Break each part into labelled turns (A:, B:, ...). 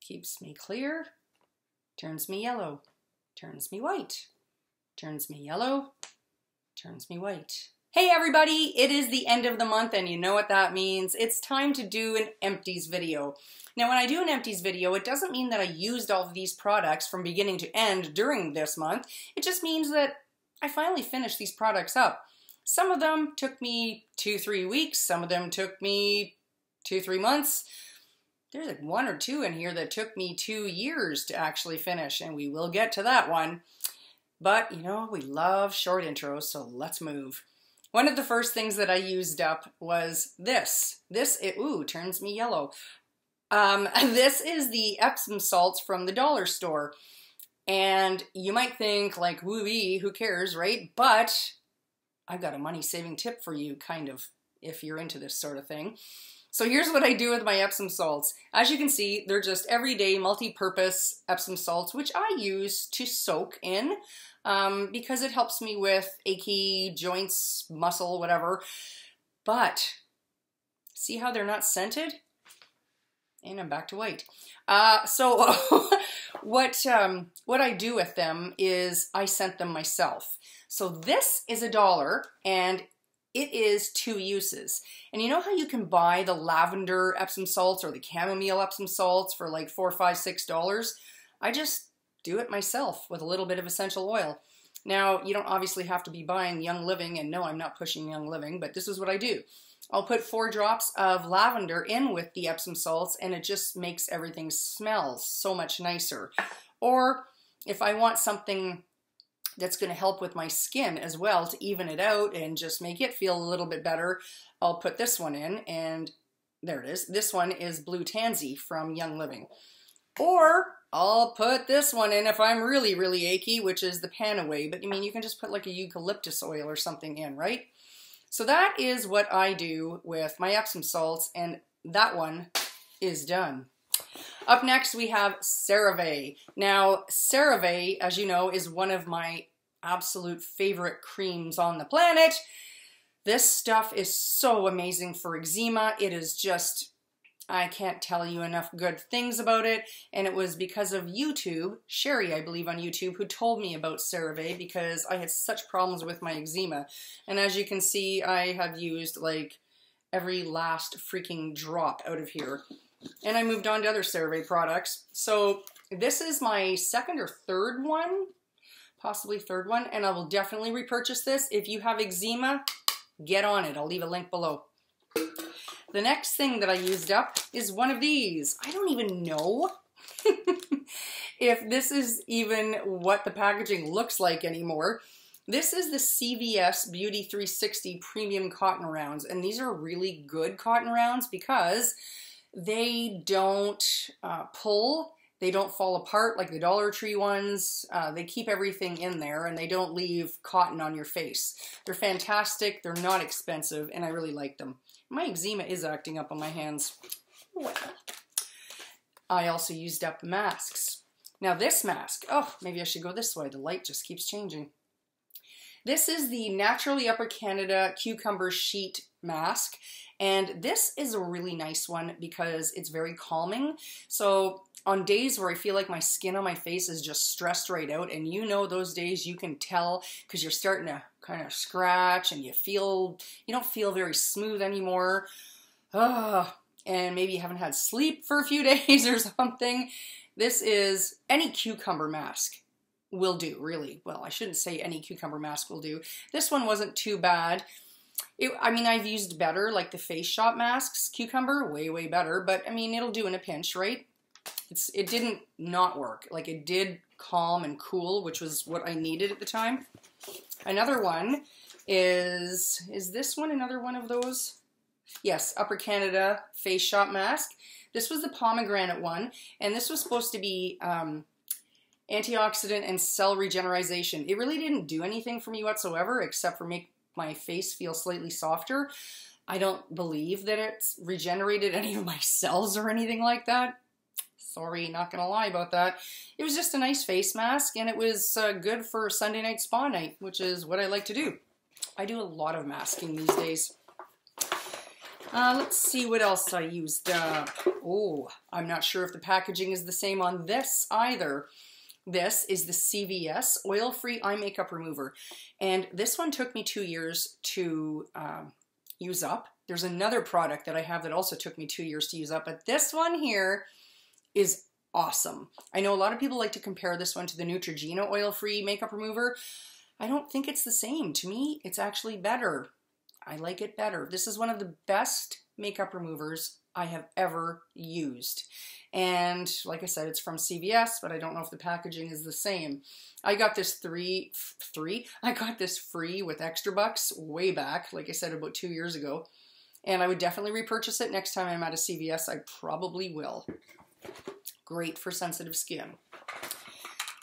A: Keeps me clear, turns me yellow, turns me white, turns me yellow, turns me white. Hey everybody, it is the end of the month and you know what that means. It's time to do an empties video. Now when I do an empties video, it doesn't mean that I used all of these products from beginning to end during this month. It just means that I finally finished these products up. Some of them took me 2-3 weeks, some of them took me 2-3 months. There's like 1 or 2 in here that took me 2 years to actually finish, and we will get to that one. But you know, we love short intros, so let's move. One of the first things that I used up was this. Ooh, turns me yellow. This is the Epsom Salts from the dollar store. And you might think like, woo-wee, who cares, right? But I've got a money-saving tip for you, kind of, if you're into this sort of thing. So here's what I do with my Epsom salts. As you can see, they're just everyday multi-purpose Epsom salts, which I use to soak in because it helps me with achy joints, muscle, whatever. But see how they're not scented? And I'm back to white. So what I do with them is I scent them myself. So this is $1 and it is 2 uses. And you know how you can buy the lavender Epsom salts or the chamomile Epsom salts for like $4, $5, $6? I just do it myself with a little bit of essential oil. Now, you don't obviously have to be buying Young Living, and no, I'm not pushing Young Living, but this is what I do. I'll put 4 drops of lavender in with the Epsom salts, and it just makes everything smell so much nicer. Or if I want something that's going to help with my skin as well to even it out and just make it feel a little bit better, I'll put this one in, and there it is. This one is Blue Tansy from Young Living. Or I'll put this one in if I'm really, really achy, which is the Panaway. But I mean, you can just put like a eucalyptus oil or something in, right? So that is what I do with my Epsom salts, and that one is done. Up next, we have CeraVe. Now, CeraVe, as you know, is one of my absolute favorite creams on the planet. This stuff is so amazing for eczema. It is just, I can't tell you enough good things about it. And it was because of YouTube, Sherry, I believe on YouTube, who told me about CeraVe because I had such problems with my eczema. And as you can see, I have used like every last freaking drop out of here. And I moved on to other CeraVe products. So this is my 2nd or 3rd one, possibly 3rd one, and I will definitely repurchase this. If you have eczema, get on it. I'll leave a link below. The next thing that I used up is one of these. I don't even know if this is even what the packaging looks like anymore. This is the CVS Beauty 360 Premium Cotton Rounds, and these are really good cotton rounds because they don't pull, they don't fall apart like the Dollar Tree ones. They keep everything in there and they don't leave cotton on your face. They're fantastic, they're not expensive, and I really like them. My eczema is acting up on my hands. Well, I also used up masks. Now this mask, oh, maybe I should go this way. The light just keeps changing. This is the Naturally Upper Canada Cucumber Sheet Mask. And this is a really nice one because it's very calming. So on days where I feel like my skin on my face is just stressed right out, and you know those days you can tell because you're starting to kind of scratch and you don't feel very smooth anymore. And maybe you haven't had sleep for a few days or something. This is any cucumber mask will do, really. Well, I shouldn't say any cucumber mask will do. This one wasn't too bad. I mean, I've used better, like the Face Shop masks, cucumber, way, way better, but I mean, it'll do in a pinch, right? It didn't not work. Like, it did calm and cool, which was what I needed at the time. Another one is this one another one of those? Yes, Upper Canada Face Shop mask. This was the pomegranate one, and this was supposed to be antioxidant and cell regenerization. It really didn't do anything for me whatsoever, except for make my face feel slightly softer. I don't believe that it's regenerated any of my cells or anything like that. Sorry, not gonna lie about that. It was just a nice face mask, and it was good for Sunday night spa night, which is what I like to do. I do a lot of masking these days. Let's see what else I used. Oh, I'm not sure if the packaging is the same on this either. This is the CVS Oil-Free Eye Makeup Remover. And this one took me 2 years to use up. There's another product that I have that also took me 2 years to use up. But this one here is awesome. I know a lot of people like to compare this one to the Neutrogena Oil-Free Makeup Remover. I don't think it's the same. To me, it's actually better. I like it better. This is one of the best makeup removers I have ever used. And like I said, it's from CVS, but I don't know if the packaging is the same. I got this I got this free with extra bucks way back, like I said, about 2 years ago. And I would definitely repurchase it next time I'm at a CVS. I probably will. Great for sensitive skin.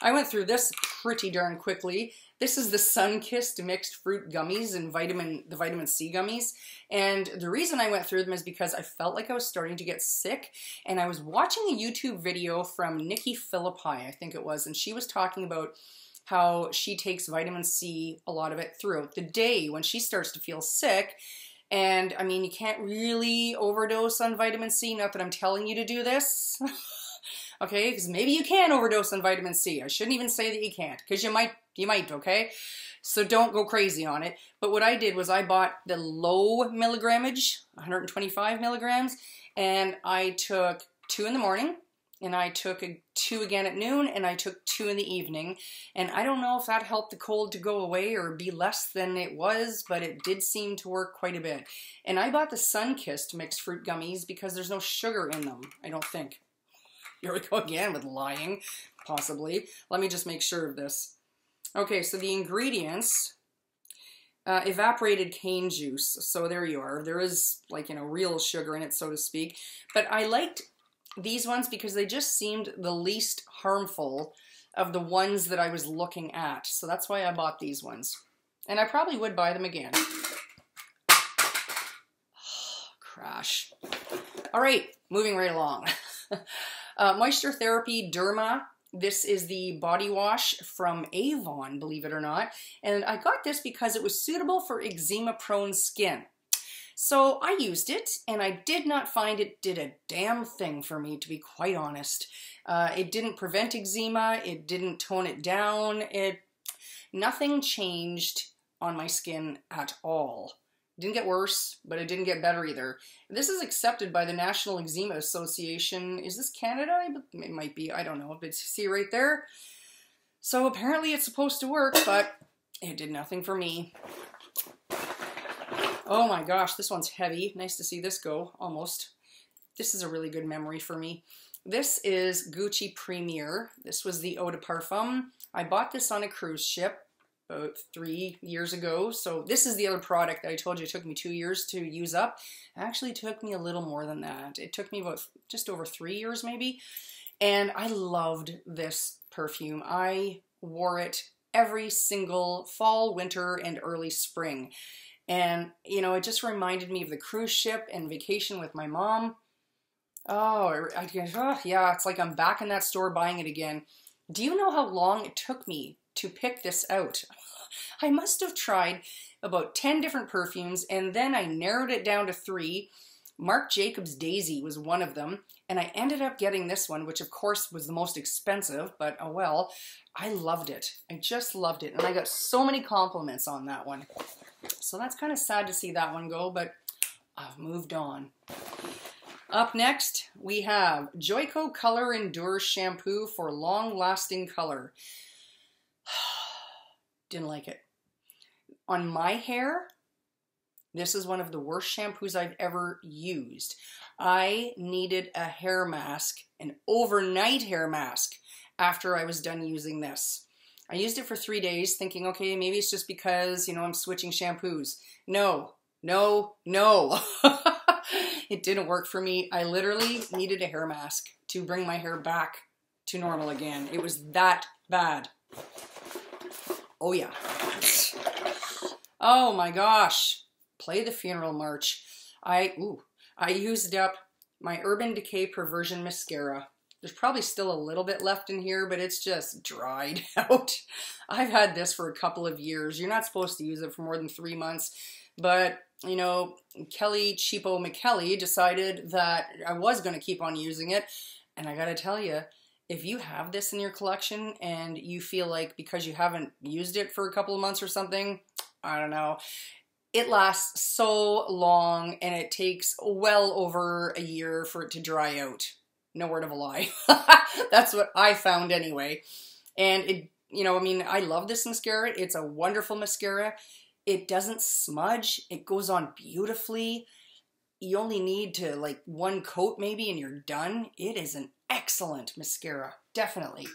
A: I went through this pretty darn quickly. This is the Sunkist mixed fruit gummies and the vitamin C gummies. And the reason I went through them is because I felt like I was starting to get sick. And I was watching a YouTube video from Nikki Philippi, I think it was, and she was talking about how she takes vitamin C, a lot of it, throughout the day when she starts to feel sick. And I mean, you can't really overdose on vitamin C, not that I'm telling you to do this. Okay, because maybe you can overdose on vitamin C. I shouldn't even say that you can't, because you might, okay? So don't go crazy on it. But what I did was I bought the low milligrammage, 125 milligrams, and I took 2 in the morning, and I took 2 again at noon, and I took 2 in the evening. And I don't know if that helped the cold to go away or be less than it was, but it did seem to work quite a bit. And I bought the Sunkist mixed fruit gummies because there's no sugar in them, I don't think. Here we go again with lying, possibly. Let me just make sure of this. Okay, so the ingredients, evaporated cane juice. So there you are. There is, like, you know, real sugar in it, so to speak. But I liked these ones because they just seemed the least harmful of the ones that I was looking at. So that's why I bought these ones. And I probably would buy them again. Crash. All right, moving right along. Moisture Therapy Derma. This is the body wash from Avon, believe it or not. And I got this because it was suitable for eczema-prone skin. So I used it, and I did not find it did a damn thing for me, to be quite honest. It didn't prevent eczema. It didn't tone it down. Nothing changed on my skin at all. Didn't get worse, but it didn't get better either. This is accepted by the National Eczema Association. Is this Canada? It might be. I don't know. But see right there? So apparently it's supposed to work, but it did nothing for me. Oh my gosh, this one's heavy. Nice to see this go, almost. This is a really good memory for me. This is Gucci Premier. This was the Eau de Parfum. I bought this on a cruise ship about 3 years ago. So this is the other product that I told you it took me 2 years to use up. It actually took me a little more than that. It took me about just over 3 years maybe. And I loved this perfume. I wore it every single fall, winter, and early spring. And, you know, it just reminded me of the cruise ship and vacation with my mom. Oh, yeah, it's like I'm back in that store buying it again. Do you know how long it took me to pick this out? I must have tried about 10 different perfumes, and then I narrowed it down to 3. Marc Jacobs Daisy was one of them, and I ended up getting this one, which of course was the most expensive, but oh well. I loved it. I just loved it, and I got so many compliments on that one. So that's kind of sad to see that one go, but I've moved on. Up next, we have Joico Color Endure Shampoo for long-lasting color. Didn't like it. On my hair, this is one of the worst shampoos I've ever used. I needed a hair mask, an overnight hair mask, after I was done using this. I used it for 3 days thinking, okay, maybe it's just because, you know, I'm switching shampoos. No, no, no. It didn't work for me. I literally needed a hair mask to bring my hair back to normal again. It was that bad. Oh yeah. Oh my gosh. Play the funeral march. I used up my Urban Decay Perversion Mascara. There's probably still a little bit left in here, but it's just dried out. I've had this for a couple of years. You're not supposed to use it for more than 3 months, but you know, Kelly Cheapo McKelly decided that I was going to keep on using it. And I got to tell you, if you have this in your collection and you feel like because you haven't used it for a couple of months or something, I don't know, it lasts so long and it takes well over a year for it to dry out. No word of a lie. That's what I found anyway. And it, you know, I mean, I love this mascara. It's a wonderful mascara. It doesn't smudge. It goes on beautifully. You only need to like one coat maybe and you're done. It is an excellent mascara. Definitely.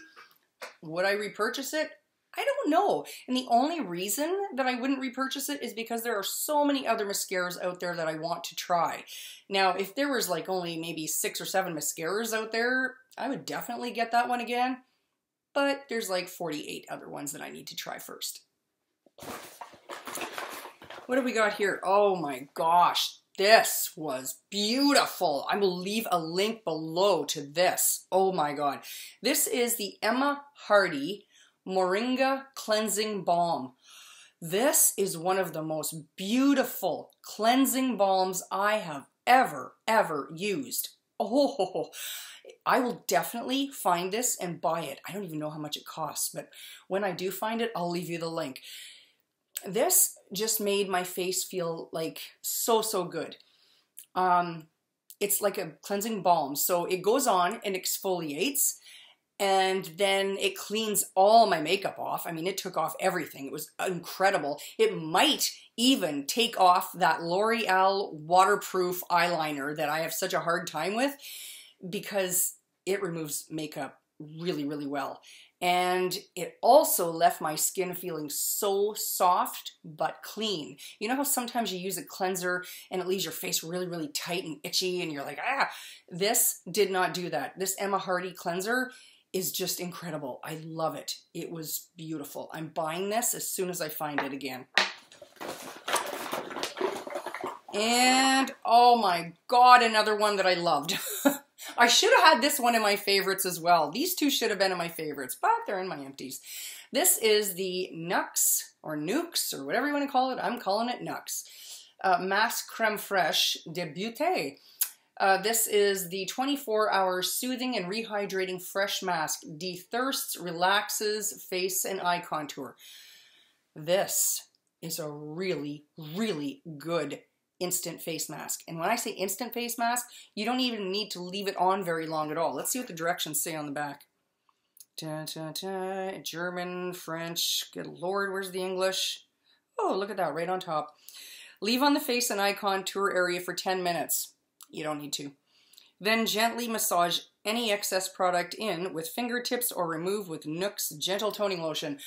A: Would I repurchase it? I don't know. And the only reason that I wouldn't repurchase it is because there are so many other mascaras out there that I want to try. Now, if there was like only maybe 6 or 7 mascaras out there, I would definitely get that one again. But there's like 48 other ones that I need to try first. What do we got here? Oh my gosh, this was beautiful. I will leave a link below to this. Oh my God. This is the Emma Hardy Moringa Cleansing Balm. This is one of the most beautiful cleansing balms I have ever used. Oh, I will definitely find this and buy it. I don't even know how much it costs, but when I do find it, I'll leave you the link. This just made my face feel like so good. It's like a cleansing balm. So it goes on and exfoliates, and then it cleans all my makeup off. I mean, it took off everything. It was incredible. It might even take off that L'Oreal waterproof eyeliner that I have such a hard time with, because it removes makeup really well. And it also left my skin feeling so soft but clean. You know how sometimes you use a cleanser and it leaves your face really tight and itchy and you're like, ah, this did not do that. This Emma Hardy cleanser is just incredible. I love it. It was beautiful. I'm buying this as soon as I find it again. And oh my God, another one that I loved. I should have had this one in my favorites as well. These two should have been in my favorites, but they're in my empties. This is the Nux, or Nukes, or whatever you want to call it. I'm calling it Nux. Mask Creme Fraiche de Beauté. This is the 24-hour soothing and rehydrating fresh mask. Dethirsts, relaxes face and eye contour. This is a really good instant face mask. And when I say instant face mask, you don't even need to leave it on very long at all. Let's see what the directions say on the back. German, French, good Lord, where's the English? Oh, look at that, right on top. Leave on the face and eye contour area for 10 minutes. You don't need to. Then gently massage any excess product in with fingertips or remove with Nux Gentle Toning Lotion.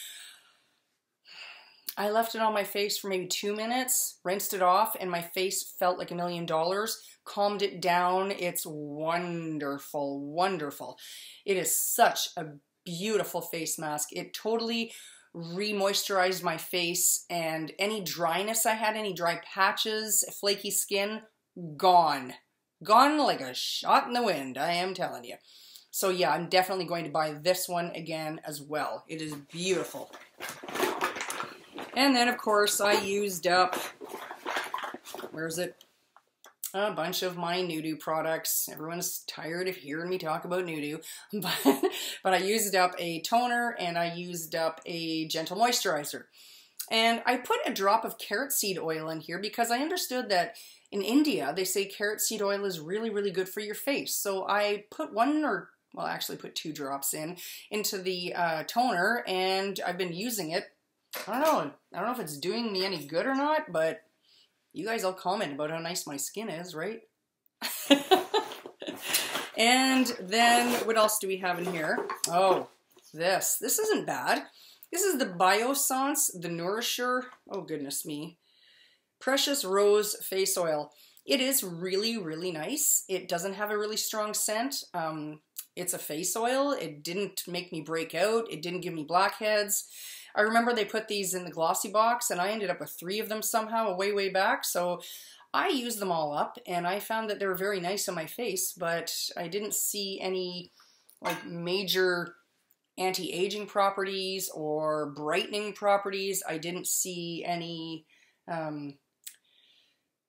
A: I left it on my face for maybe 2 minutes, rinsed it off, and my face felt like $1 million. Calmed it down. It's wonderful. It is such a beautiful face mask. It totally re-moisturized my face, and any dryness I had, any dry patches, flaky skin, gone. Gone like a shot in the wind, I am telling you. So yeah, I'm definitely going to buy this one again as well. It is beautiful. And then, of course, I used up, where is it? A bunch of my Nudu products. Everyone's tired of hearing me talk about Nudu. But I used up a toner and I used up a gentle moisturizer. And I put a drop of carrot seed oil in here because I understood that in India, they say carrot seed oil is really good for your face. So I put actually put 2 drops into the toner, and I've been using it. I don't know if it's doing me any good or not, but you guys all comment about how nice my skin is, right? And then what else do we have in here? Oh, this isn't bad. This is the Bioessence, the Nourisher, oh goodness me, Precious Rose Face Oil. It is really nice. It doesn't have a really strong scent. It's a face oil. It didn't make me break out. It didn't give me blackheads. I remember they put these in the glossy box, and I ended up with 3 of them somehow way back. So I used them all up, and I found that they were very nice on my face, but I didn't see any like major anti-aging properties or brightening properties. I didn't see any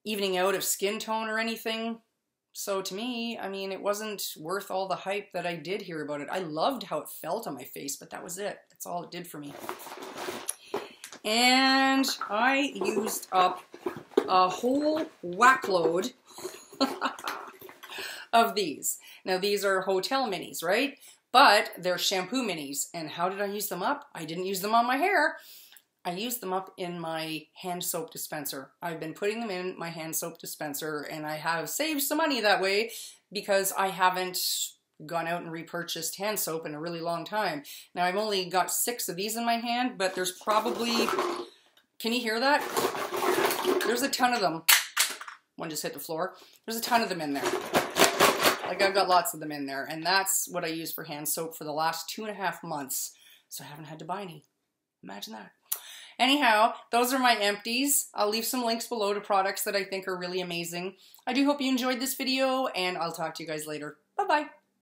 A: evening out of skin tone or anything. So to me, I mean, it wasn't worth all the hype that I did hear about it. I loved how it felt on my face, but that was it. That's all it did for me. And I used up a whole whack load of these. Now these are hotel minis, right? But they're shampoo minis. And how did I use them up? I didn't use them on my hair. I used them up in my hand soap dispenser. I've been putting them in my hand soap dispenser, and I have saved some money that way because I haven't gone out and repurchased hand soap in a really long time. Now I've only got 6 of these in my hand, but there's probably, can you hear that? There's a ton of them. One just hit the floor. There's a ton of them in there. Like I've got lots of them in there, and that's what I use for hand soap for the last 2.5 months. So I haven't had to buy any. Imagine that. Anyhow, those are my empties. I'll leave some links below to products that I think are really amazing. I do hope you enjoyed this video, and I'll talk to you guys later. Bye-bye.